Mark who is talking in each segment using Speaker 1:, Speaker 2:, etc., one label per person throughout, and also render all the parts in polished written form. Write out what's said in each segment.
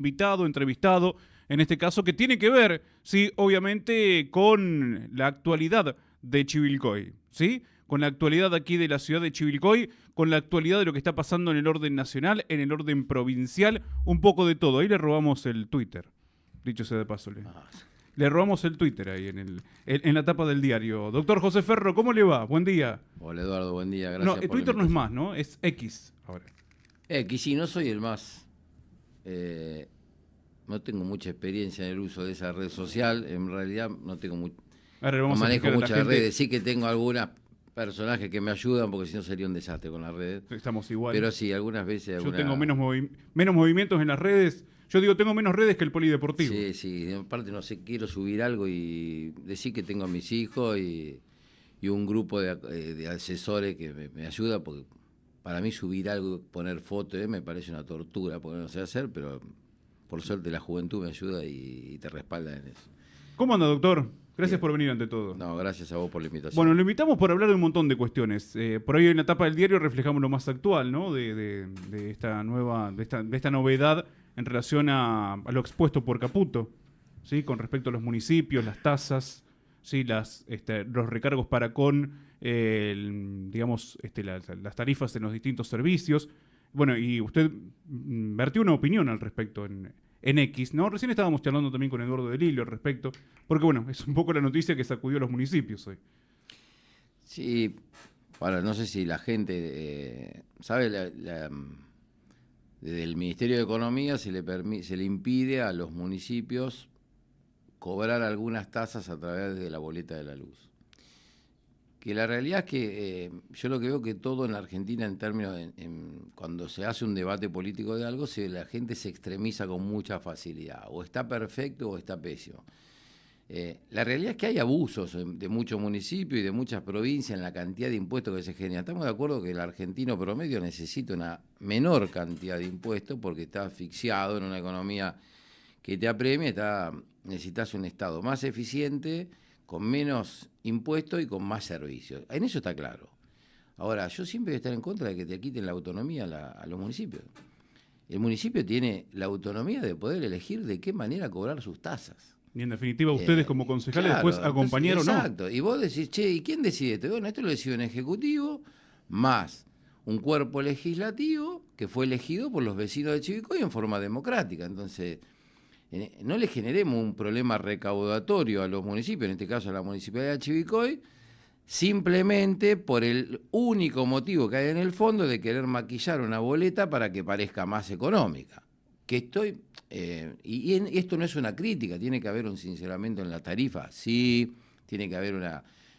Speaker 1: invitado, entrevistado, en este caso, que tiene que ver, sí, obviamente, con la actualidad de Chivilcoy, ¿sí? Con la actualidad aquí de la ciudad de Chivilcoy, con la actualidad de lo que está pasando en el orden nacional, en el orden provincial, un poco de todo. Ahí le robamos el Twitter, dicho sea de paso. Le robamos el Twitter ahí en la tapa del diario. Doctor José Ferro, ¿cómo le va? Buen día.
Speaker 2: Hola Eduardo, buen día,
Speaker 1: No,
Speaker 2: gracias por la
Speaker 1: Twitter no es
Speaker 2: invitación.
Speaker 1: más, ¿no? Es X ahora.
Speaker 2: Que sí, no soy el más, no tengo mucha experiencia en el uso de esa red social, en realidad
Speaker 1: Ahora le
Speaker 2: no
Speaker 1: vamos a
Speaker 2: manejo
Speaker 1: explicar a la
Speaker 2: muchas
Speaker 1: gente.
Speaker 2: redes, sí que tengo algunos personajes que me ayudan, porque si no sería un desastre con las redes,
Speaker 1: Estamos igual.
Speaker 2: pero sí, algunas veces
Speaker 1: Yo tengo menos movimientos en las redes. Yo digo, tengo menos redes que el polideportivo.
Speaker 2: Sí, sí, aparte no sé, quiero subir algo y decir que tengo a mis hijos y un grupo de asesores que me ayuda, porque para mí subir algo, poner fotos, me parece una tortura, porque no sé hacer, pero por suerte la juventud me ayuda y te respalda en eso.
Speaker 1: ¿Cómo anda, doctor? Gracias
Speaker 2: Bien.
Speaker 1: por venir ante todo.
Speaker 2: No, gracias a vos por la invitación.
Speaker 1: Bueno, lo invitamos por hablar de un montón de cuestiones. Por ahí en la tapa del diario reflejamos lo más actual, ¿no? De esta nueva, de esta novedad en relación a lo expuesto por Caputo, ¿sí? Con respecto a los municipios, las tasas, ¿sí? Los recargos para con, digamos, las tarifas en los distintos servicios. Bueno, y usted vertió una opinión al respecto en X, ¿no? Recién estábamos charlando también con Eduardo Delillo al respecto, porque bueno, es un poco la noticia que sacudió a los municipios hoy.
Speaker 2: Sí, ahora no sé si la gente sabe, desde el Ministerio de Economía se le impide a los municipios cobrar algunas tasas a través de la boleta de la luz. Que la realidad es que yo lo que veo que todo en la Argentina, en términos cuando se hace un debate político de algo, la gente se extremiza con mucha facilidad. O está perfecto o está pésimo. La realidad es que hay abusos de muchos municipios y de muchas provincias en la cantidad de impuestos que se generan. Estamos de acuerdo que el argentino promedio necesita una menor cantidad de impuestos porque está asfixiado en una economía que te apremia, necesitas un Estado más eficiente, con menos impuestos y con más servicios. En eso está claro. Ahora, yo siempre voy a estar en contra de que te quiten la autonomía a los municipios. El municipio tiene la autonomía de poder elegir de qué manera cobrar sus tasas.
Speaker 1: Y en definitiva, ustedes como concejales
Speaker 2: Claro,
Speaker 1: después acompañar o no.
Speaker 2: exacto. Y vos decís, che, ¿y quién decide esto? Bueno, esto lo decide un ejecutivo más un cuerpo legislativo que fue elegido por los vecinos de Chivilcoy en forma democrática. Entonces, no le generemos un problema recaudatorio a los municipios, en este caso a la Municipalidad de Chivilcoy, simplemente por el único motivo que hay en el fondo de querer maquillar una boleta para que parezca más económica. Esto no es una crítica, tiene que haber un sinceramiento en la tarifa, sí, tiene que haber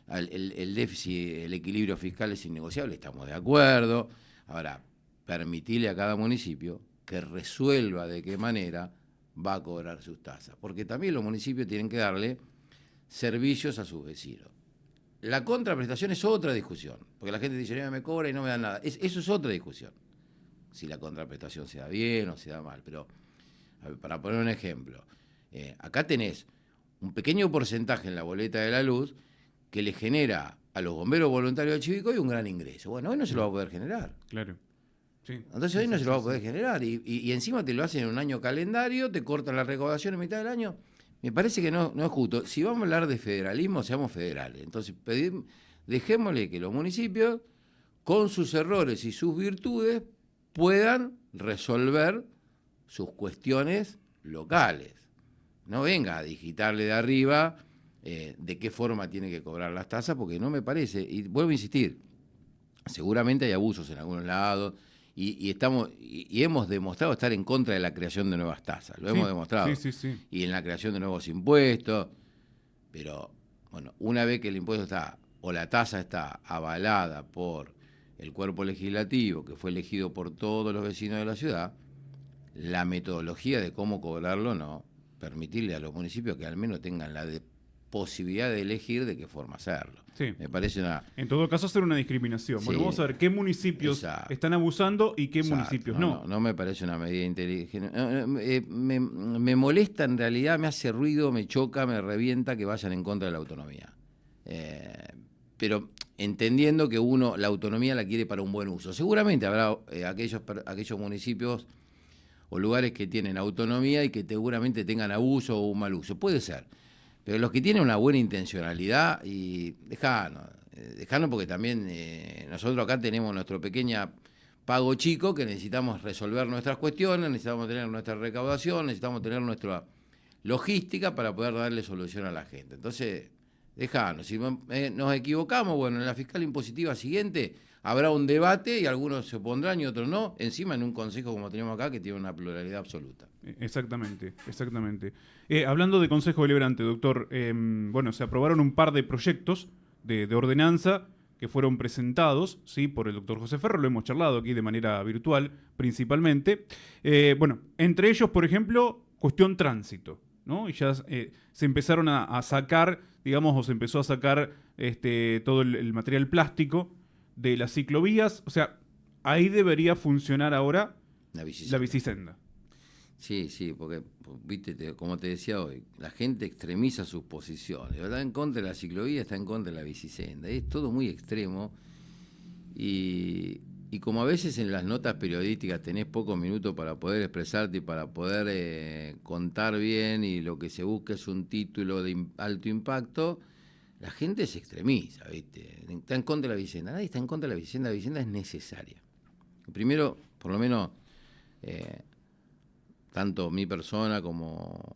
Speaker 2: el déficit, el equilibrio fiscal es innegociable, estamos de acuerdo. Ahora, permitirle a cada municipio que resuelva de qué manera va a cobrar sus tasas, porque también los municipios tienen que darle servicios a sus vecinos. La contraprestación es otra discusión, porque la gente dice, no me cobra y no me dan nada. Eso es otra discusión, si la contraprestación se da bien o se da mal. Pero, para poner un ejemplo, acá tenés un pequeño porcentaje en la boleta de la luz que le genera a los bomberos voluntarios de Chivilcoy un gran ingreso. Bueno, hoy no se lo va a poder generar.
Speaker 1: Claro. Sí.
Speaker 2: Entonces hoy no se lo va a poder generar y encima te lo hacen en un año calendario, te cortan la recaudación en mitad del año. Me parece que no es justo. Si vamos a hablar de federalismo, seamos federales. Entonces dejémosle que los municipios, con sus errores y sus virtudes, puedan resolver sus cuestiones locales. No venga a digitarle de arriba de qué forma tiene que cobrar las tasas, porque no me parece. Y vuelvo a insistir, seguramente hay abusos en algunos lados. Y hemos demostrado estar en contra de la creación de nuevas tasas, lo hemos demostrado.
Speaker 1: Sí.
Speaker 2: Y en la creación de nuevos impuestos, pero bueno, una vez que el impuesto está, o la tasa está avalada por el cuerpo legislativo, que fue elegido por todos los vecinos de la ciudad, la metodología de cómo cobrarlo no, permitirle a los municipios que al menos tengan la posibilidad de elegir de qué forma hacerlo.
Speaker 1: Sí.
Speaker 2: Me parece
Speaker 1: en todo caso, hacer una discriminación.
Speaker 2: Sí.
Speaker 1: Bueno, vamos a ver qué municipios están abusando y qué municipios no.
Speaker 2: No me parece una medida inteligente. Me molesta, en realidad, me hace ruido, me choca, me revienta que vayan en contra de la autonomía. Pero entendiendo que la autonomía la quiere para un buen uso. Seguramente habrá aquellos municipios o lugares que tienen autonomía y que seguramente tengan abuso o un mal uso. Puede ser. Pero los que tienen una buena intencionalidad, y dejanos porque también nosotros acá tenemos nuestro pequeño pago chico que necesitamos resolver nuestras cuestiones, necesitamos tener nuestra recaudación, necesitamos tener nuestra logística para poder darle solución a la gente. Entonces, dejanos. Si nos equivocamos, bueno, en la fiscal impositiva siguiente habrá un debate y algunos se opondrán y otros no, encima en un consejo como tenemos acá que tiene una pluralidad absoluta.
Speaker 1: Exactamente, exactamente. Hablando de Consejo Deliberante, doctor, bueno, se aprobaron un par de proyectos de ordenanza que fueron presentados, ¿sí?, por el doctor José Ferro, lo hemos charlado aquí de manera virtual principalmente. Bueno, entre ellos, por ejemplo, cuestión tránsito, ¿no? Y ya se empezaron a sacar, digamos, o se empezó a sacar todo el material plástico de las ciclovías. O sea, ahí debería funcionar ahora la bicisenda.
Speaker 2: Sí, porque, viste, como te decía hoy, la gente extremiza sus posiciones. Está en contra de la ciclovía, está en contra de la bicisenda. Es todo muy extremo. Y como a veces en las notas periodísticas tenés pocos minutos para poder expresarte y para poder contar bien, y lo que se busca es un título de alto impacto, la gente se extremiza, ¿viste? Está en contra de la bicisenda. Nadie está en contra de la bicisenda es necesaria. Primero, por lo menos, tanto mi persona como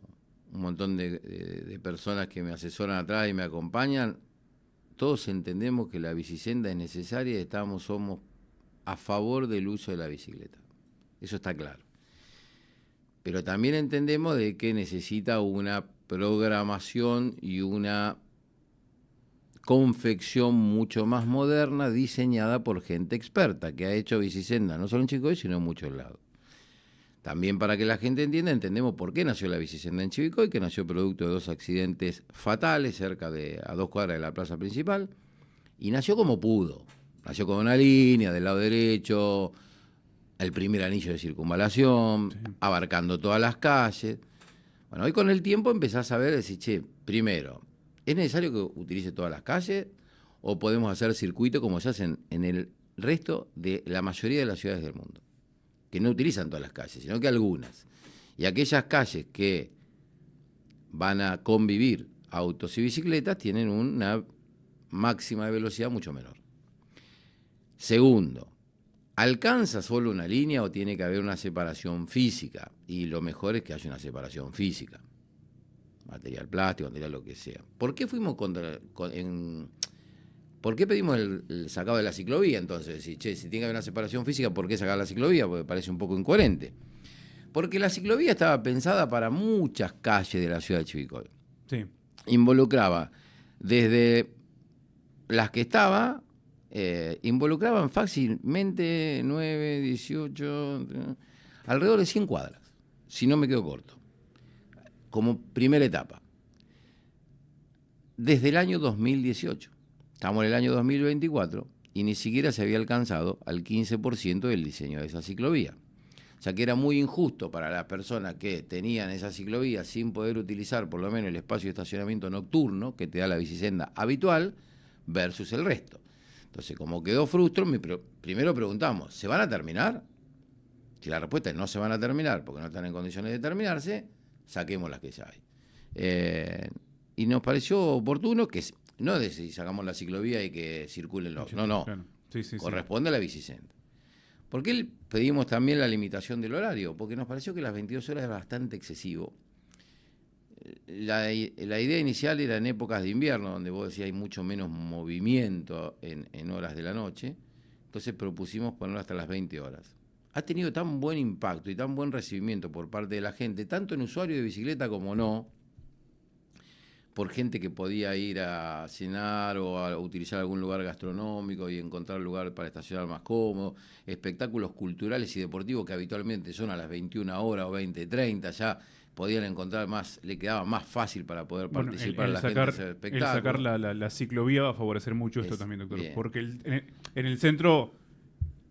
Speaker 2: un montón de personas que me asesoran atrás y me acompañan, todos entendemos que la bicisenda es necesaria y somos a favor del uso de la bicicleta. Eso está claro. Pero también entendemos de que necesita una programación y una confección mucho más moderna, diseñada por gente experta, que ha hecho bicisenda no solo en Chivilcoy, sino en muchos lados. También para que la gente entienda, entendemos por qué nació la bicisenda en Chivilcoy, que nació producto de 2 accidentes fatales a 2 cuadras de la plaza principal, y nació como pudo. Nació con una línea del lado derecho, el primer anillo de circunvalación, sí, abarcando todas las calles. Bueno, hoy con el tiempo empezás a ver, decir, che, primero, ¿es necesario que utilice todas las calles o podemos hacer circuitos como se hacen en el resto de la mayoría de las ciudades del mundo? Que no utilizan todas las calles, sino que algunas. Y aquellas calles que van a convivir autos y bicicletas tienen una máxima de velocidad mucho menor. Segundo, ¿alcanza solo una línea o tiene que haber una separación física? Y lo mejor es que haya una separación física. Material plástico, material lo que sea. ¿Por qué fuimos ¿Por qué pedimos el sacado de la ciclovía entonces? Si tiene que haber una separación física, ¿por qué sacar la ciclovía? Porque parece un poco incoherente. Porque la ciclovía estaba pensada para muchas calles de la ciudad de Chivilcoy.
Speaker 1: Sí.
Speaker 2: Involucraba desde las que estaba, involucraban fácilmente 9, 18, alrededor de 100 cuadras, si no me quedo corto, como primera etapa. Desde el año 2018. Estamos en el año 2024 y ni siquiera se había alcanzado al 15% del diseño de esa ciclovía. O sea que era muy injusto para las personas que tenían esa ciclovía sin poder utilizar por lo menos el espacio de estacionamiento nocturno que te da la bicisenda habitual versus el resto. Entonces, como quedó frustro, primero preguntamos, ¿se van a terminar? Si la respuesta es no se van a terminar porque no están en condiciones de terminarse, saquemos las que ya hay. Y nos pareció oportuno que no de si sacamos la ciclovía y que circulen los... No.
Speaker 1: Claro. Sí,
Speaker 2: corresponde a la bicisenda. ¿Por qué pedimos también la limitación del horario? Porque nos pareció que las 22 horas es bastante excesivo. La idea inicial era en épocas de invierno, donde vos decías hay mucho menos movimiento en horas de la noche. Entonces propusimos ponerlo hasta las 20 horas. Ha tenido tan buen impacto y tan buen recibimiento por parte de la gente, tanto en usuarios de bicicleta como no, por gente que podía ir a cenar o a utilizar algún lugar gastronómico y encontrar lugar para estacionar más cómodo, espectáculos culturales y deportivos que habitualmente son a las 21 horas o 20:30, ya podían encontrar más, le quedaba más fácil para poder participar la gente de ese espectáculo.
Speaker 1: El sacar la ciclovía va a favorecer mucho esto también, doctor,
Speaker 2: bien.
Speaker 1: Porque en el centro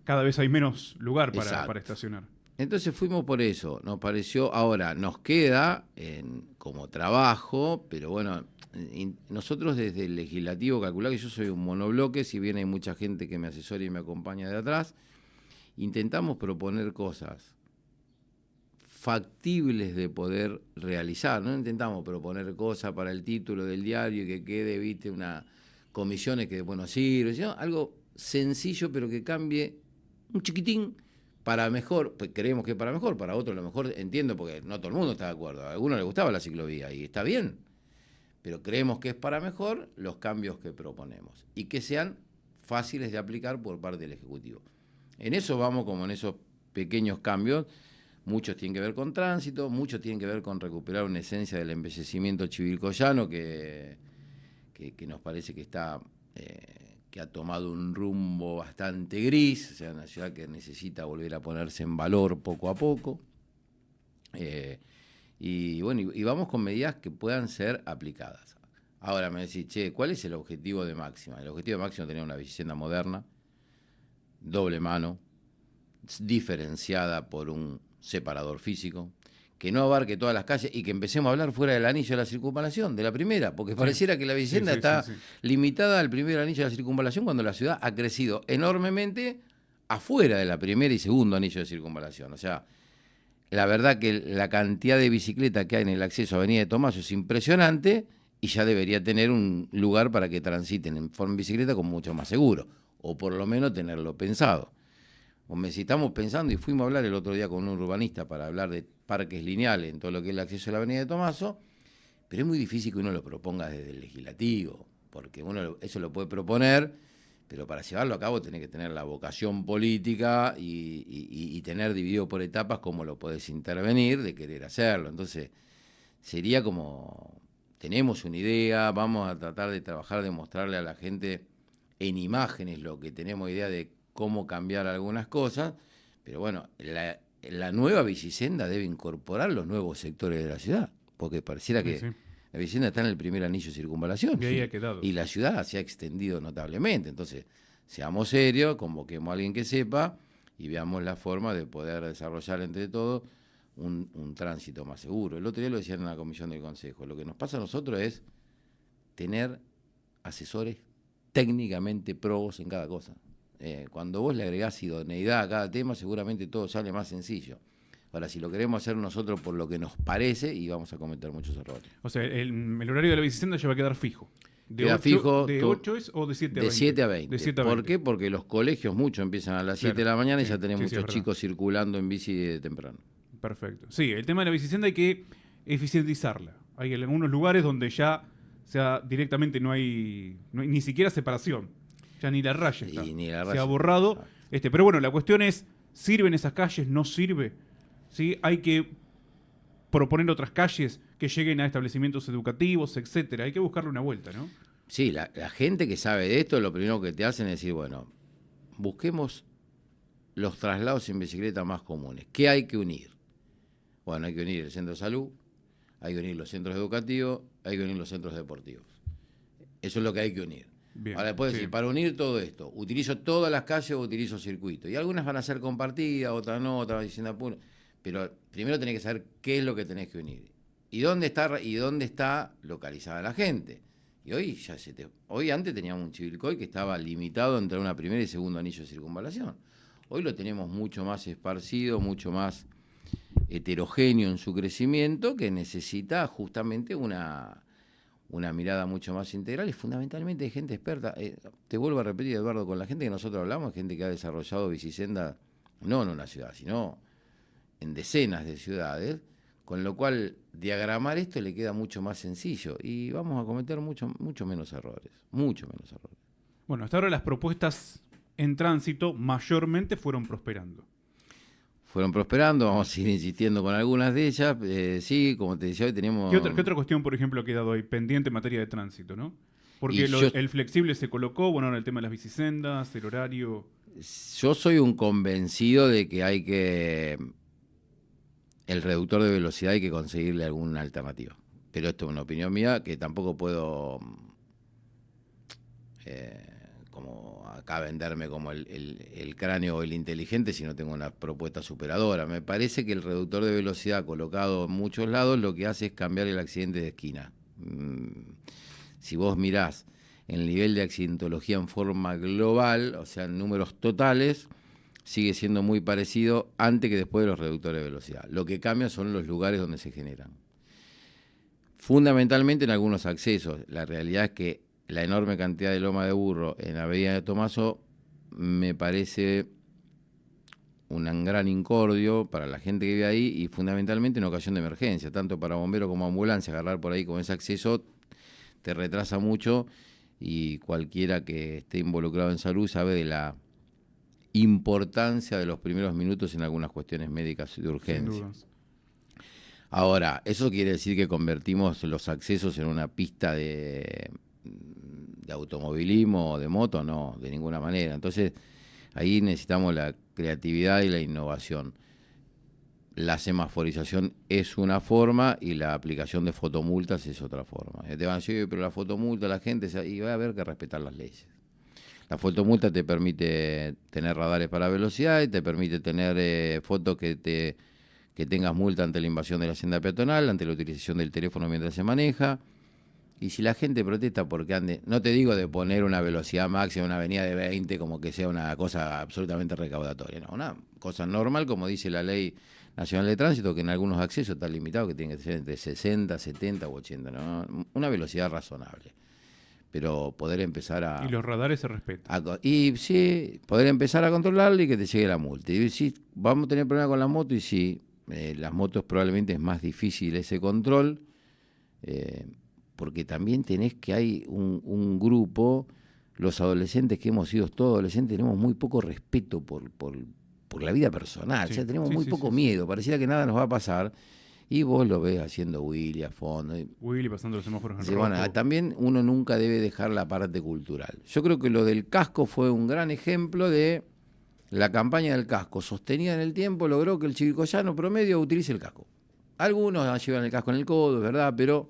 Speaker 1: cada vez hay menos lugar para estacionar.
Speaker 2: Entonces fuimos por eso, nos pareció, ahora nos queda como trabajo, pero bueno, nosotros desde el legislativo, calculá que yo soy un monobloque, si bien hay mucha gente que me asesora y me acompaña de atrás, intentamos proponer cosas factibles de poder realizar. No intentamos proponer cosas para el título del diario y que quede, viste, una comisiones que después no sirve, sino algo sencillo pero que cambie un chiquitín para mejor. Pues creemos que para mejor, para otros a lo mejor, entiendo, porque no todo el mundo está de acuerdo, a algunos les gustaba la ciclovía y está bien, pero creemos que es para mejor los cambios que proponemos y que sean fáciles de aplicar por parte del Ejecutivo. En eso vamos, como en esos pequeños cambios. Muchos tienen que ver con tránsito, muchos tienen que ver con recuperar una esencia del embellecimiento chivilcoyano que nos parece que está que ha tomado un rumbo bastante gris, o sea, una ciudad que necesita volver a ponerse en valor poco a poco. Y bueno, y vamos con medidas que puedan ser aplicadas. Ahora me decís, che, ¿cuál es el objetivo de Máxima? El objetivo de Máxima es tener una bicicenda moderna, doble mano, diferenciada por un separador físico, que no abarque todas las calles y que empecemos a hablar fuera del anillo de la circunvalación, de la primera, porque pareciera que la bicicenda está limitada al primer anillo de la circunvalación cuando la ciudad ha crecido enormemente afuera de la primera y segundo anillo de circunvalación. O sea, la verdad que la cantidad de bicicletas que hay en el acceso a Avenida de Tomaso es impresionante y ya debería tener un lugar para que transiten en forma de bicicleta con mucho más seguro, o por lo menos tenerlo pensado. Si estamos pensando, y fuimos a hablar el otro día con un urbanista para hablar de parques lineales en todo lo que es el acceso a la Avenida de Tomaso, pero es muy difícil que uno lo proponga desde el legislativo, porque uno eso lo puede proponer, pero para llevarlo a cabo tenés que tener la vocación política y tener dividido por etapas cómo lo podés intervenir de querer hacerlo. Entonces, sería como, tenemos una idea, vamos a tratar de trabajar, de mostrarle a la gente en imágenes lo que tenemos idea de cómo cambiar algunas cosas, pero bueno, la nueva bicicenda debe incorporar los nuevos sectores de la ciudad, porque pareciera que la bicicenda está en el primer anillo de circunvalación
Speaker 1: y ahí ha quedado.
Speaker 2: Y la ciudad se ha extendido notablemente. Entonces, seamos serios, convoquemos a alguien que sepa y veamos la forma de poder desarrollar entre todos un tránsito más seguro. El otro día lo decían en la comisión del Consejo, lo que nos pasa a nosotros es tener asesores técnicamente probos en cada cosa. Cuando vos le agregás idoneidad a cada tema, seguramente todo sale más sencillo. Ahora, si lo queremos hacer nosotros por lo que nos parece, y vamos a cometer muchos errores.
Speaker 1: O sea, el horario de la bicicenda ya va a quedar fijo.
Speaker 2: Queda fijo.
Speaker 1: ¿De 8 es o de 7 a 20?
Speaker 2: De 7 a 20.
Speaker 1: De 7 a 20.
Speaker 2: ¿Por qué? Porque los colegios muchos empiezan a las 7 de la mañana y ya tenemos muchos chicos circulando en bici de temprano.
Speaker 1: Perfecto. Sí, el tema de la bicicenda hay que eficientizarla. Hay algunos lugares donde ya directamente no hay ni siquiera separación. Ya ni la raya está. Se ha borrado. Pero bueno, la cuestión es, ¿sirven esas calles? ¿No sirve? ¿Sí? Hay que proponer otras calles que lleguen a establecimientos educativos, etcétera. Hay que buscarle una vuelta, ¿no?
Speaker 2: Sí, la gente que sabe de esto, lo primero que te hacen es decir, bueno, busquemos los traslados en bicicleta más comunes. ¿Qué hay que unir? Bueno, hay que unir el centro de salud, hay que unir los centros educativos, hay que unir los centros deportivos. Eso es lo que hay que unir. Bien, ahora después decir, para unir todo esto, ¿utilizo todas las calles o utilizo circuitos? Y algunas van a ser compartidas, otras no, otras diciendo pura. Pero primero tenés que saber qué es lo que tenés que unir. ¿Y dónde está localizada la gente? Y hoy antes teníamos un Chivilcoy que estaba limitado entre una primera y segundo anillo de circunvalación. Hoy lo tenemos mucho más esparcido, mucho más heterogéneo en su crecimiento, que necesita justamente una mirada mucho más integral y fundamentalmente de gente experta. Te vuelvo a repetir, Eduardo, con la gente que nosotros hablamos, gente que ha desarrollado bicicenda, no en una ciudad, sino en decenas de ciudades, con lo cual diagramar esto le queda mucho más sencillo y vamos a cometer mucho menos errores, mucho menos errores.
Speaker 1: Bueno, hasta ahora las propuestas en tránsito mayormente fueron prosperando.
Speaker 2: Vamos a ir insistiendo con algunas de ellas. Sí, como te decía, hoy tenemos...
Speaker 1: ¿Qué otra cuestión, por ejemplo, ha quedado ahí pendiente en materia de tránsito, no? Porque el flexible se colocó, bueno, ahora el tema de las bicisendas, el horario...
Speaker 2: Yo soy un convencido de que el reductor de velocidad hay que conseguirle alguna alternativa. Pero esto es una opinión mía que tampoco puedo... como acá venderme como el cráneo o el inteligente si no tengo una propuesta superadora. Me parece que el reductor de velocidad colocado en muchos lados lo que hace es cambiar el accidente de esquina. Si vos mirás el nivel de accidentología en forma global, o sea, en números totales, sigue siendo muy parecido antes que después de los reductores de velocidad. Lo que cambia son los lugares donde se generan. Fundamentalmente en algunos accesos. La realidad es que la enorme cantidad de loma de burro en Avenida de Tomaso me parece un gran incordio para la gente que vive ahí y fundamentalmente en ocasión de emergencia, tanto para bomberos como ambulancia, agarrar por ahí con ese acceso te retrasa mucho y cualquiera que esté involucrado en salud sabe de la importancia de los primeros minutos en algunas cuestiones médicas de urgencia. Ahora, ¿eso quiere decir que convertimos los accesos en una pista de automovilismo o de moto? No, de ninguna manera. Entonces, ahí necesitamos la creatividad y la innovación. La semaforización es una forma y la aplicación de fotomultas es otra forma. Te van a decir, pero la fotomulta, la gente, y va a haber que respetar las leyes. La fotomulta te permite tener radares para velocidad y te permite tener fotos que tengas multa ante la invasión de la senda peatonal, ante la utilización del teléfono mientras se maneja. Y si la gente protesta porque ande, no te digo de poner una velocidad máxima en una avenida de 20 como que sea una cosa absolutamente recaudatoria, no, una cosa normal como dice la Ley Nacional de Tránsito, que en algunos accesos está limitado, que tiene que ser entre 60, 70 u 80, ¿no? Una velocidad razonable. Pero poder empezar a...
Speaker 1: Y los radares se respetan.
Speaker 2: Y sí, poder empezar a controlarlo y que te llegue la multa. Y sí, vamos a tener problemas con la moto y sí, las motos probablemente es más difícil ese control, porque también tenés que hay un grupo, los adolescentes que hemos sido todos adolescentes, tenemos muy poco respeto por la vida personal,
Speaker 1: Sí,
Speaker 2: o sea, tenemos
Speaker 1: sí,
Speaker 2: muy
Speaker 1: sí,
Speaker 2: poco
Speaker 1: sí,
Speaker 2: miedo, pareciera que nada nos va a pasar, y vos lo ves haciendo Willy a fondo.
Speaker 1: Willy pasando los semáforos en
Speaker 2: Sí,
Speaker 1: rojo.
Speaker 2: bueno, también uno nunca debe dejar la parte cultural. Yo creo que lo del casco fue un gran ejemplo de la campaña del casco, sostenida en el tiempo, logró que el chivilcoyano promedio utilice el casco. Algunos llevan el casco en el codo, es verdad, pero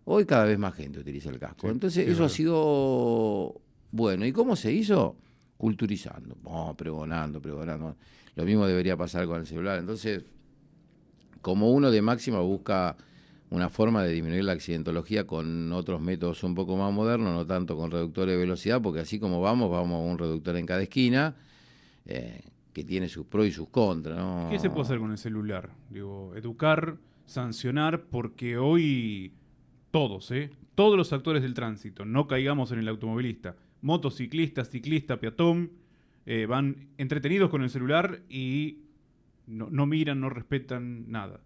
Speaker 2: hoy cada vez más gente utiliza el casco.
Speaker 1: Sí,
Speaker 2: Entonces
Speaker 1: sí,
Speaker 2: eso ha
Speaker 1: verdad.
Speaker 2: sido bueno. ¿Y cómo se hizo? Culturizando, pregonando. Lo mismo debería pasar con el celular. Entonces, como uno de máxima busca una forma de disminuir la accidentología con otros métodos un poco más modernos, no tanto con reductores de velocidad, porque así como vamos a un reductor en cada esquina, que tiene sus pros y sus contras, ¿no?
Speaker 1: ¿Qué se puede hacer con el celular? Digo, educar, sancionar, porque hoy todos, todos los actores del tránsito, no caigamos en el automovilista, motociclista, ciclista, peatón, van entretenidos con el celular y no miran, no respetan nada.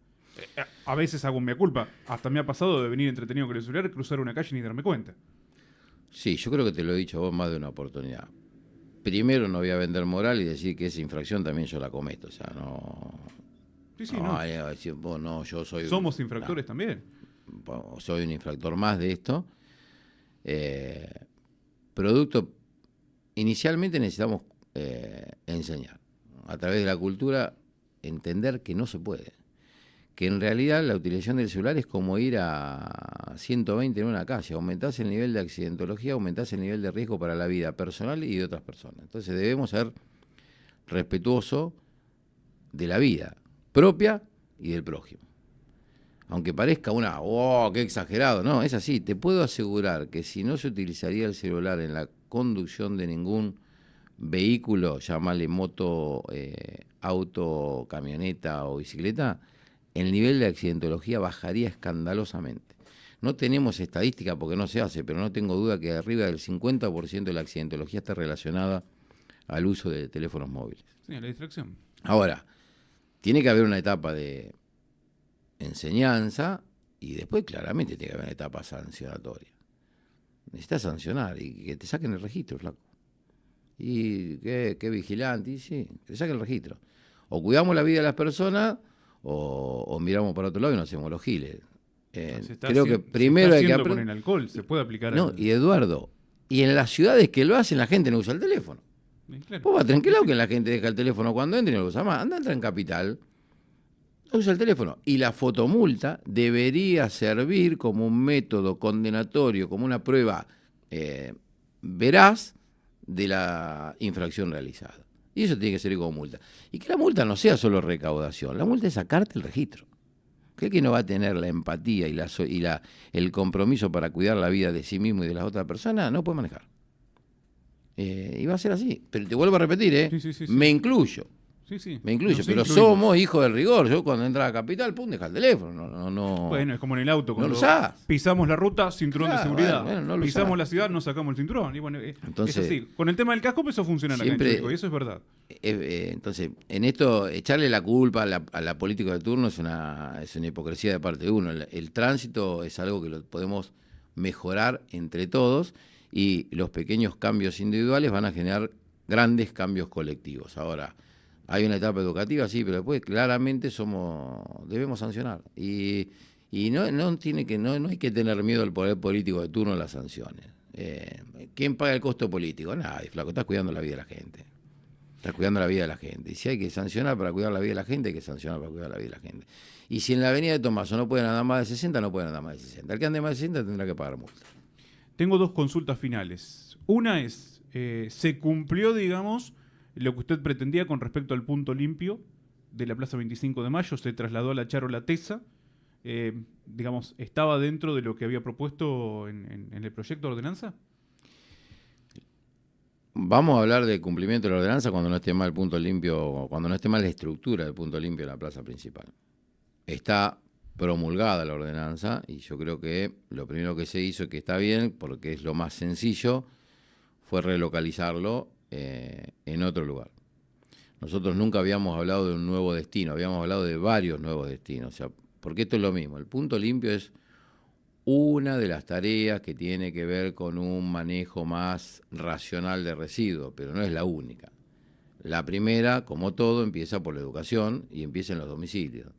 Speaker 1: A veces hago mea culpa, hasta me ha pasado de venir entretenido con el celular, cruzar una calle y ni darme cuenta.
Speaker 2: Sí, yo creo que te lo he dicho a vos más de una oportunidad. Primero no voy a vender moral y decir que esa infracción también yo la cometo, o sea, no...
Speaker 1: Sí, sí,
Speaker 2: no,
Speaker 1: no.
Speaker 2: decir, vos no, yo soy...
Speaker 1: Somos infractores también.
Speaker 2: Soy un infractor más de esto. Producto, inicialmente necesitamos enseñar, a través de la cultura, entender que no se puede. Que en realidad la utilización del celular es como ir a 120 en una calle. Aumentás el nivel de accidentología, aumentás el nivel de riesgo para la vida personal y de otras personas. Entonces debemos ser respetuosos de la vida propia y del prójimo. Aunque parezca qué exagerado. No, es así. Te puedo asegurar que si no se utilizaría el celular en la conducción de ningún vehículo, llamarle moto, auto, camioneta o bicicleta, el nivel de accidentología bajaría escandalosamente. No tenemos estadística porque no se hace, pero no tengo duda que arriba del 50% de la accidentología está relacionada al uso de teléfonos móviles.
Speaker 1: Sí, la distracción.
Speaker 2: Ahora, tiene que haber una etapa de enseñanza y después claramente tiene que haber una etapa sancionatoria. Necesitas sancionar y que te saquen el registro, flaco. Y qué vigilante, y sí, que te saquen el registro. O cuidamos la vida de las personas o miramos para otro lado y nos hacemos los giles. Creo que primero hay que
Speaker 1: con el alcohol, se puede aplicar.
Speaker 2: No, y Eduardo, y en las ciudades que lo hacen la gente no usa el teléfono.
Speaker 1: Claro.
Speaker 2: Vos vas tranquilo que la gente deja el teléfono cuando entra y no lo usa más. Entra en Capital, no usa el teléfono. Y la fotomulta debería servir como un método condenatorio, como una prueba veraz de la infracción realizada. Y eso tiene que ser como multa. Y que la multa no sea solo recaudación, la multa es sacarte el registro. Que no va a tener la empatía y el compromiso para cuidar la vida de sí mismo y de las otras personas, no puede manejar. Y va a ser así. Pero te vuelvo a repetir,
Speaker 1: Sí, sí, sí, sí.
Speaker 2: me incluyo.
Speaker 1: Sí, sí.
Speaker 2: Me incluyo,
Speaker 1: Nos
Speaker 2: pero
Speaker 1: incluimos.
Speaker 2: somos hijos del rigor. Yo cuando entra a Capital, pum, deja el teléfono. No.
Speaker 1: Bueno, es como en el auto,
Speaker 2: No lo
Speaker 1: cuando
Speaker 2: usás.
Speaker 1: pisamos la ruta, cinturón de
Speaker 2: Claro,
Speaker 1: seguridad.
Speaker 2: bueno, no lo
Speaker 1: Pisamos
Speaker 2: usás.
Speaker 1: la ciudad, nos sacamos el cinturón. Y bueno, es
Speaker 2: Entonces,
Speaker 1: así. Con el tema del casco empezó a funcionar acá en
Speaker 2: siempre,
Speaker 1: Chico, y eso es verdad.
Speaker 2: entonces, en esto, echarle la culpa a la política de turno es una hipocresía de parte de uno. El tránsito es algo que lo podemos mejorar entre todos y los pequeños cambios individuales van a generar grandes cambios colectivos. Ahora, hay una etapa educativa, sí, pero después claramente debemos sancionar. Y no hay que tener miedo al poder político de turno en las sanciones. ¿Quién paga el costo político? Nadie, flaco, estás cuidando la vida de la gente. Estás cuidando la vida de la gente. Y si hay que sancionar para cuidar la vida de la gente, hay que sancionar para cuidar la vida de la gente. Y si en la avenida de Tomaso no pueden andar más de 60, no pueden andar más de 60. El que ande más de 60 tendrá que pagar multa.
Speaker 1: Tengo dos consultas finales. Una es, ¿se cumplió, digamos, lo que usted pretendía con respecto al punto limpio de la Plaza 25 de Mayo? ¿Se trasladó a la Charola Tesa? Digamos, ¿estaba dentro de lo que había propuesto en el proyecto de ordenanza?
Speaker 2: Vamos a hablar de cumplimiento de la ordenanza cuando no esté mal el punto limpio, cuando no esté mal la estructura del punto limpio en la plaza principal. Está promulgada la ordenanza y yo creo que lo primero que se hizo, que está bien, porque es lo más sencillo, fue relocalizarlo en otro lugar. Nosotros nunca habíamos hablado de un nuevo destino, habíamos hablado de varios nuevos destinos, o sea, porque esto es lo mismo. El punto limpio es una de las tareas que tiene que ver con un manejo más racional de residuos, pero no es la única. La primera, como todo, empieza por la educación y empieza en los domicilios.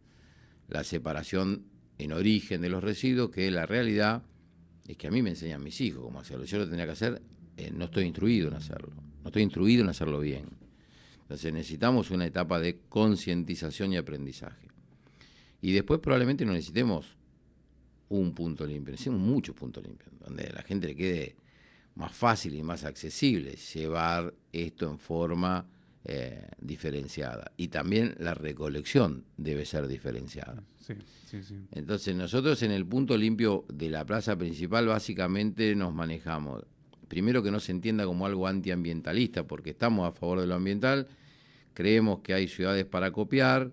Speaker 2: La separación en origen de los residuos, que la realidad es que a mí me enseñan mis hijos cómo hacerlo. Yo lo tendría que hacer, no estoy instruido en hacerlo, no estoy instruido en hacerlo bien. Entonces necesitamos una etapa de concientización y aprendizaje. Y después probablemente no necesitemos un punto limpio, necesitamos muchos puntos limpios, donde a la gente le quede más fácil y más accesible llevar esto en forma diferenciada. Y también la recolección debe ser diferenciada.
Speaker 1: Sí, sí, sí.
Speaker 2: Entonces nosotros en el punto limpio de la plaza principal básicamente nos manejamos, primero que no se entienda como algo antiambientalista, porque estamos a favor de lo ambiental, creemos que hay ciudades para copiar,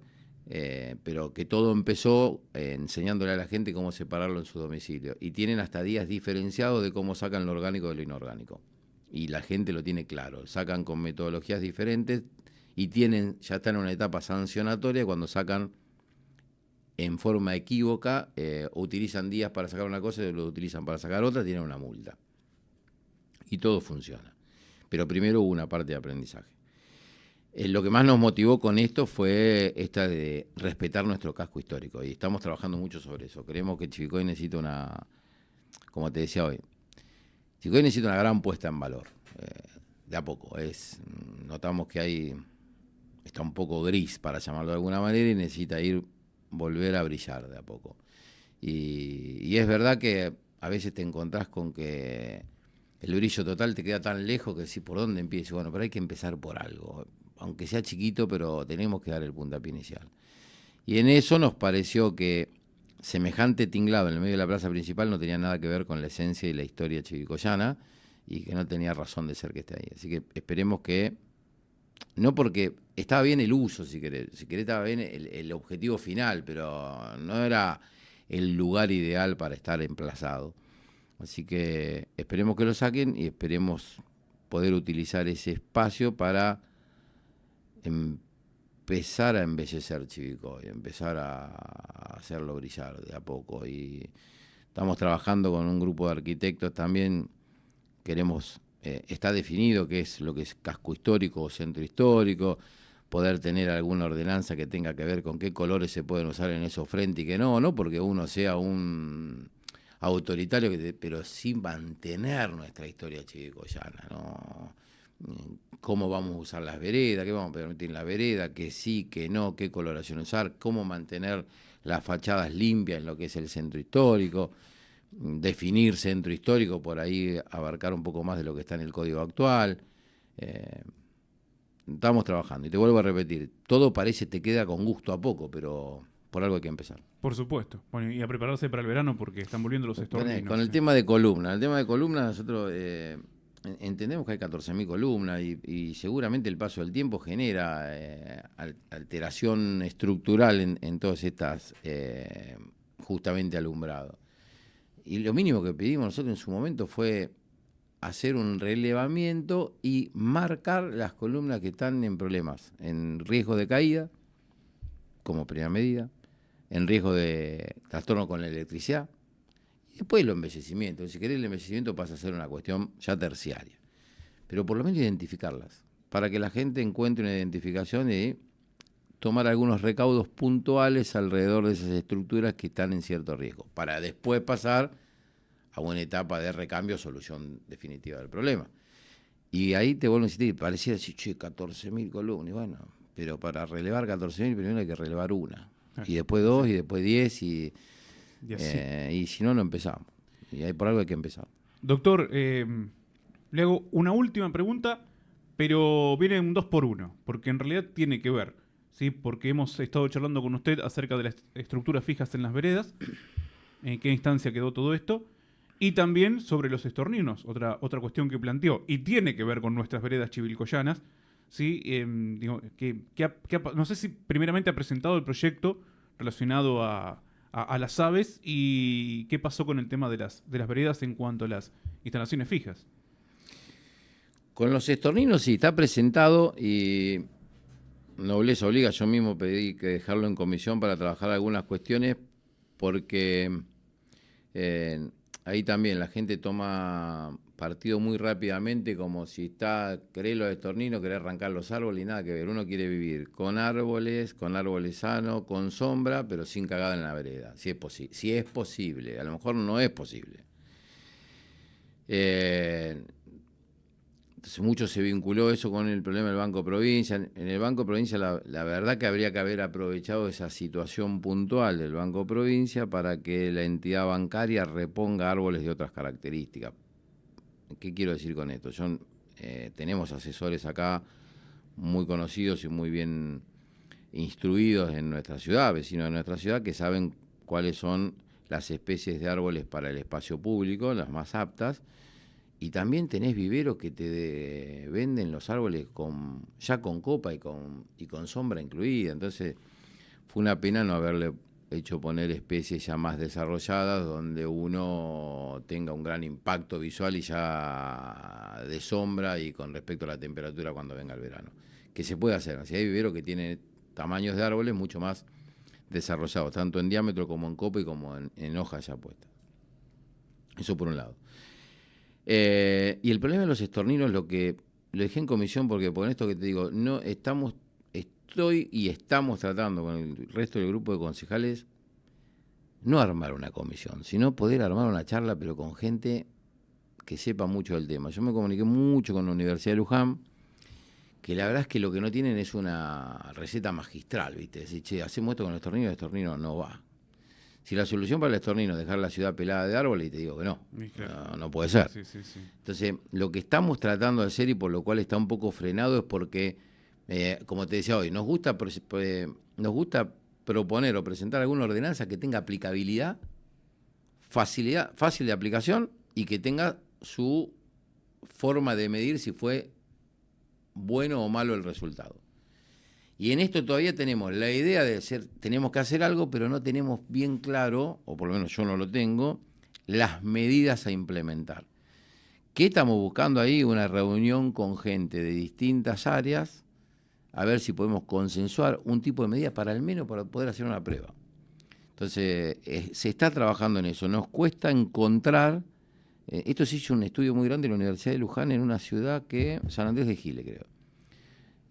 Speaker 2: pero que todo empezó enseñándole a la gente cómo separarlo en su domicilio. Y tienen hasta días diferenciados de cómo sacan lo orgánico de lo inorgánico. Y la gente lo tiene claro. Sacan con metodologías diferentes y ya están en una etapa sancionatoria cuando sacan en forma equívoca, utilizan días para sacar una cosa y lo utilizan para sacar otra, tienen una multa. Y todo funciona. Pero primero hubo una parte de aprendizaje. Lo que más nos motivó con esto fue esta de respetar nuestro casco histórico y estamos trabajando mucho sobre eso. Creemos que Chivilcoy necesita como te decía hoy, Chivilcoy necesita una gran puesta en valor. De a poco. Notamos que está un poco gris, para llamarlo de alguna manera, y necesita volver a brillar de a poco. Y es verdad que a veces te encontrás con que el brillo total te queda tan lejos que decís, ¿por dónde empiezo? Bueno, pero hay que empezar por algo. Aunque sea chiquito, pero tenemos que dar el puntapié inicial. Y en eso nos pareció que semejante tinglado en el medio de la plaza principal no tenía nada que ver con la esencia y la historia chivilcoyana y que no tenía razón de ser que esté ahí. Así que esperemos que, no porque estaba bien el uso, si querés estaba bien el objetivo final, pero no era el lugar ideal para estar emplazado. Así que esperemos que lo saquen y esperemos poder utilizar ese espacio para empezar a embellecer Chivilcoy, empezar a hacerlo brillar de a poco. Y estamos trabajando con un grupo de arquitectos también. Está definido qué es lo que es casco histórico o centro histórico, poder tener alguna ordenanza que tenga que ver con qué colores se pueden usar en esos frentes y qué no porque uno sea un autoritario, pero sin mantener nuestra historia chivilcoyana, ¿no? Cómo vamos a usar las veredas, qué vamos a permitir en la vereda, que sí, que no, qué coloración usar, cómo mantener las fachadas limpias en lo que es el centro histórico, definir centro histórico, por ahí abarcar un poco más de lo que está en el código actual. Estamos trabajando, y te vuelvo a repetir, todo te queda con gusto a poco, pero por algo hay que empezar.
Speaker 1: Por supuesto. Bueno, y a prepararse para el verano porque están volviendo los estorninos.
Speaker 2: Con el tema de columna. El tema de columna nosotros entendemos que hay 14.000 columnas y seguramente el paso del tiempo genera alteración estructural en todas estas, justamente alumbrado. Y lo mínimo que pedimos nosotros en su momento fue hacer un relevamiento y marcar las columnas que están en problemas, en riesgo de caída, como primera medida, en riesgo de trastorno con la electricidad, y después el embellecimiento. Si querés, el embellecimiento pasa a ser una cuestión ya terciaria, pero por lo menos identificarlas, para que la gente encuentre una identificación y tomar algunos recaudos puntuales alrededor de esas estructuras que están en cierto riesgo, para después pasar a una etapa de recambio, solución definitiva del problema. Y ahí te vuelvo a insistir, pareciera decir, 14.000 columnas, y bueno, pero para relevar 14.000 primero hay que relevar una, y después 2, y después 10, y si no, no empezamos. Y ahí por algo hay que empezar.
Speaker 1: Doctor, le hago una última pregunta, pero viene un 2 por 1, porque en realidad tiene que ver, ¿sí? Porque hemos estado charlando con usted acerca de las estructuras fijas en las veredas, en qué instancia quedó todo esto, y también sobre los estorninos, otra cuestión que planteó, y tiene que ver con nuestras veredas chivilcoyanas, ¿sí? Digo, no sé si primeramente ha presentado el proyecto relacionado a las aves y qué pasó con el tema de las veredas en cuanto a las instalaciones fijas.
Speaker 2: Con los estorninos sí, está presentado y nobleza obliga, yo mismo pedí que dejarlo en comisión para trabajar algunas cuestiones porque ahí también la gente toma partido muy rápidamente, como si querés los estorninos, querés arrancar los árboles y nada que ver. Uno quiere vivir con árboles sanos, con sombra, pero sin cagada en la vereda, si es posible. A lo mejor no es posible. Entonces mucho se vinculó eso con el problema del Banco Provincia. En el Banco Provincia la verdad que habría que haber aprovechado esa situación puntual del Banco Provincia para que la entidad bancaria reponga árboles de otras características. ¿Qué quiero decir con esto? Tenemos asesores acá muy conocidos y muy bien instruidos en nuestra ciudad, vecinos de nuestra ciudad, que saben cuáles son las especies de árboles para el espacio público, las más aptas. Y también tenés viveros que te venden los árboles ya con copa y con sombra incluida. Entonces fue una pena no haberle hecho poner especies ya más desarrolladas donde uno tenga un gran impacto visual y ya de sombra y con respecto a la temperatura cuando venga el verano. Que se puede hacer. Si hay viveros que tienen tamaños de árboles mucho más desarrollados, tanto en diámetro como en copa y como en hojas ya puestas. Eso por un lado. Y el problema de los estorninos lo dejé en comisión porque por esto que te digo, estamos tratando con el resto del grupo de concejales no armar una comisión, sino poder armar una charla, pero con gente que sepa mucho del tema. Yo me comuniqué mucho con la Universidad de Luján, que la verdad es que lo que no tienen es una receta magistral, ¿viste? Decir, che, hacemos esto con el estornino no va. Si la solución para el estornino es dejar la ciudad pelada de árboles, y te digo que no puede ser. Sí. Entonces, lo que estamos tratando de hacer y por lo cual está un poco frenado es porque, como te decía hoy, nos gusta proponer o presentar alguna ordenanza que tenga aplicabilidad, fácil de aplicación y que tenga su forma de medir si fue bueno o malo el resultado. Y en esto todavía tenemos la idea tenemos que hacer algo, pero no tenemos bien claro, o por lo menos yo no lo tengo, las medidas a implementar. ¿Qué estamos buscando ahí? Una reunión con gente de distintas áreas, a ver si podemos consensuar un tipo de medidas para al menos para poder hacer una prueba. Entonces, se está trabajando en eso. Nos cuesta encontrar, esto se hizo un estudio muy grande en la Universidad de Luján, en una ciudad San Andrés de Giles, creo.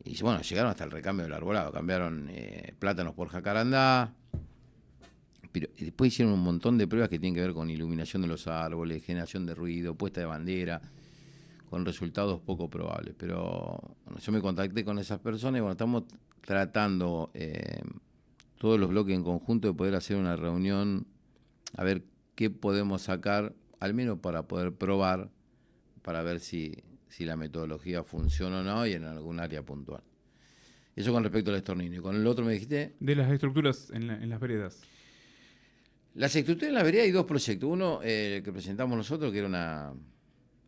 Speaker 2: Y bueno, llegaron hasta el recambio del arbolado, cambiaron plátanos por jacarandá, pero después hicieron un montón de pruebas que tienen que ver con iluminación de los árboles, generación de ruido, puesta de bandera, con resultados poco probables. Pero bueno, yo me contacté con esas personas y bueno, estamos tratando todos los bloques en conjunto de poder hacer una reunión, a ver qué podemos sacar, al menos para poder probar, para ver si la metodología funciona o no y en algún área puntual. Eso con respecto al estornino. Y con el otro me dijiste...
Speaker 1: De las estructuras en las veredas.
Speaker 2: Las estructuras en las veredas hay dos proyectos. Uno, que presentamos nosotros, que era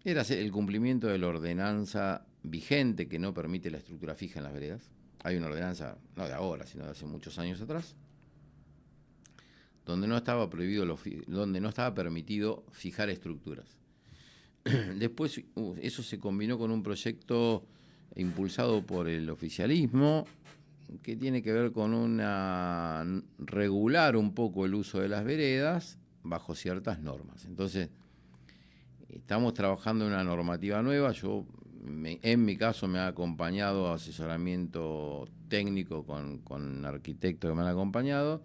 Speaker 2: Era el cumplimiento de la ordenanza vigente que no permite la estructura fija en las veredas. Hay una ordenanza, no de ahora, sino de hace muchos años atrás, donde no estaba prohibido, donde no estaba permitido fijar estructuras. Después eso se combinó con un proyecto impulsado por el oficialismo que tiene que ver con regular un poco el uso de las veredas bajo ciertas normas. Entonces, estamos trabajando en una normativa nueva. En mi caso me ha acompañado asesoramiento técnico con arquitectos que me han acompañado,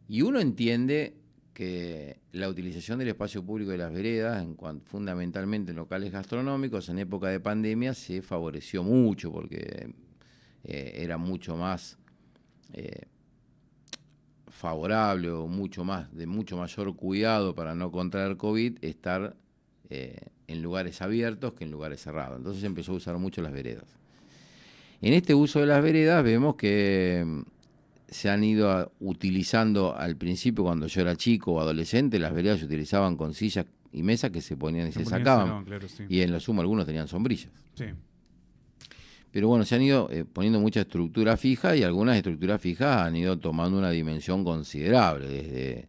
Speaker 2: y uno entiende que la utilización del espacio público de las veredas, fundamentalmente en locales gastronómicos, en época de pandemia se favoreció mucho porque era mucho más favorable o de mucho mayor cuidado para no contraer COVID estar en lugares abiertos que en lugares cerrados. Entonces se empezó a usar mucho las veredas. En este uso de las veredas vemos que se han ido utilizando al principio, cuando yo era chico o adolescente, las veredas se utilizaban con sillas y mesas que se ponían y se sacaban.
Speaker 1: Claro, sí.
Speaker 2: Y en lo sumo algunos tenían sombrillas.
Speaker 1: Sí.
Speaker 2: Pero bueno, se han ido poniendo mucha estructura fija, y algunas estructuras fijas han ido tomando una dimensión considerable, desde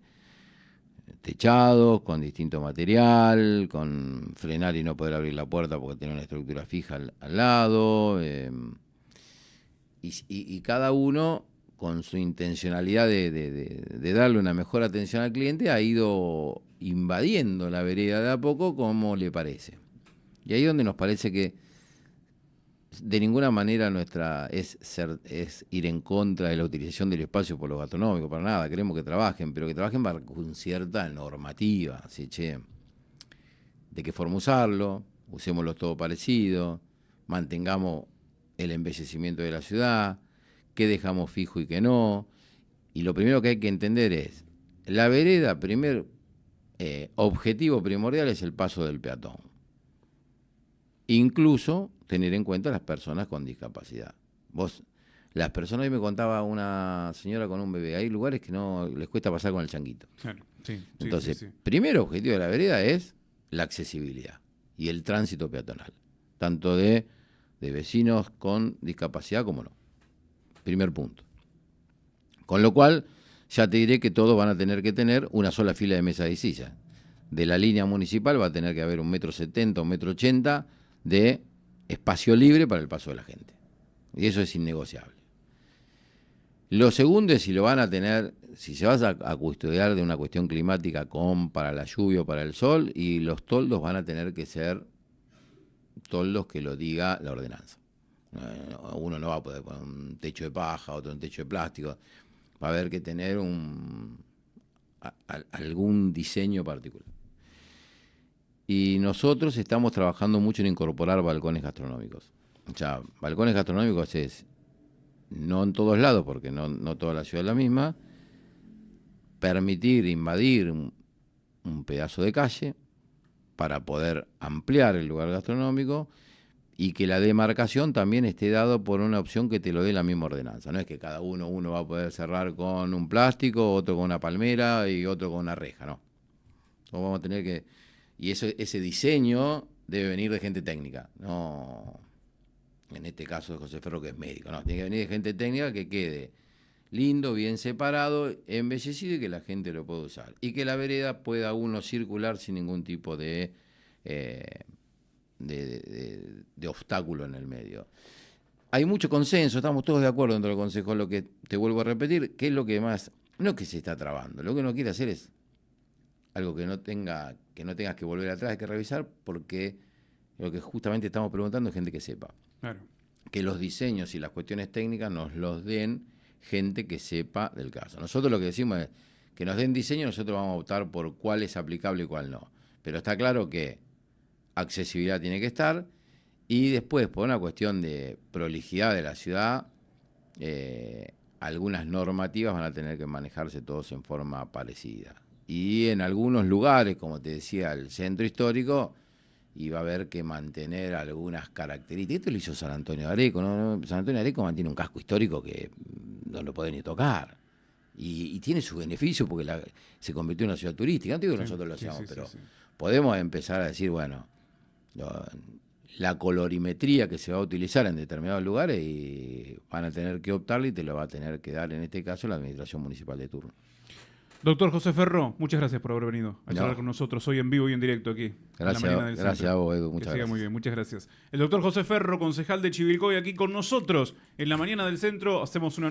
Speaker 2: techados, con distinto material, con frenar y no poder abrir la puerta porque tiene una estructura fija al lado, y cada uno, con su intencionalidad de darle una mejor atención al cliente, ha ido invadiendo la vereda de a poco como le parece. Y ahí es donde nos parece que de ninguna manera es ir en contra de la utilización del espacio por los gastronómicos, para nada. Queremos que trabajen, pero que trabajen con cierta normativa. Así, ¿de qué forma usarlo? Usémoslo todo parecido, mantengamos el embellecimiento de la ciudad, qué dejamos fijo y qué no. Y lo primero que hay que entender es, la vereda, primer objetivo primordial es el paso del peatón. Incluso tener en cuenta las personas con discapacidad. Las personas, hoy me contaba una señora con un bebé, hay lugares que no les cuesta pasar con el changuito.
Speaker 1: Claro, sí.
Speaker 2: Entonces,
Speaker 1: sí.
Speaker 2: Primer objetivo de la vereda es la accesibilidad y el tránsito peatonal, tanto de vecinos con discapacidad como no. Primer punto. Con lo cual, ya te diré que todos van a tener que tener una sola fila de mesas y sillas. De la línea municipal va a tener que haber 1,70 m, 1,80 m de espacio libre para el paso de la gente. Y eso es innegociable. Lo segundo es si lo van a tener, si se vas a custodiar de una cuestión climática para la lluvia o para el sol, y los toldos van a tener que ser toldos que lo diga la ordenanza. Uno no va a poder poner un techo de paja, otro un techo de plástico. Va a haber que tener algún diseño particular. Y nosotros estamos trabajando mucho en incorporar balcones gastronómicos. O sea, balcones gastronómicos es, no en todos lados, porque no toda la ciudad es la misma, permitir invadir un pedazo de calle para poder ampliar el lugar gastronómico, y que la demarcación también esté dado por una opción que te lo dé la misma ordenanza. No es que cada uno va a poder cerrar con un plástico, otro con una palmera y otro con una reja, no. Entonces vamos a tener que... Y ese diseño debe venir de gente técnica, no en este caso de José Ferro, que es médico, no, tiene que venir de gente técnica que quede lindo, bien separado, embellecido, y que la gente lo pueda usar. Y que la vereda pueda uno circular sin ningún tipo de obstáculo en el medio. Hay mucho consenso, estamos todos de acuerdo dentro del Consejo. Lo que te vuelvo a repetir, que es lo que más, no que se está trabando, lo que uno quiere hacer es algo que no tengas que volver atrás, hay que revisar, porque lo que justamente estamos preguntando es gente que sepa.
Speaker 1: Claro.
Speaker 2: Que los diseños y las cuestiones técnicas nos los den gente que sepa del caso. Nosotros lo que decimos es que nos den diseño, nosotros vamos a optar por cuál es aplicable y cuál no. Pero está claro que accesibilidad tiene que estar, y después, por una cuestión de prolijidad de la ciudad, algunas normativas van a tener que manejarse todos en forma parecida. Y en algunos lugares, como te decía, el centro histórico, iba a haber que mantener algunas características. Esto lo hizo San Antonio de Areco, ¿no? San Antonio de Areco mantiene un casco histórico que no lo puede ni tocar. Y tiene su beneficio porque se convirtió en una ciudad turística. No digo que nosotros lo hacemos, pero podemos empezar a decir, bueno, la colorimetría que se va a utilizar en determinados lugares y van a tener que optarle y te lo va a tener que dar, en este caso, la administración municipal de turno.
Speaker 1: Doctor José Ferro, muchas gracias por haber venido a charlar
Speaker 2: No.
Speaker 1: con nosotros hoy en vivo y en directo aquí.
Speaker 2: Gracias a vos, Edu.
Speaker 1: Que
Speaker 2: Muchas
Speaker 1: siga
Speaker 2: gracias.
Speaker 1: muy bien, muchas gracias. El doctor José Ferro, concejal de Chivilcoy, aquí con nosotros en la mañana del centro. Hacemos una nueva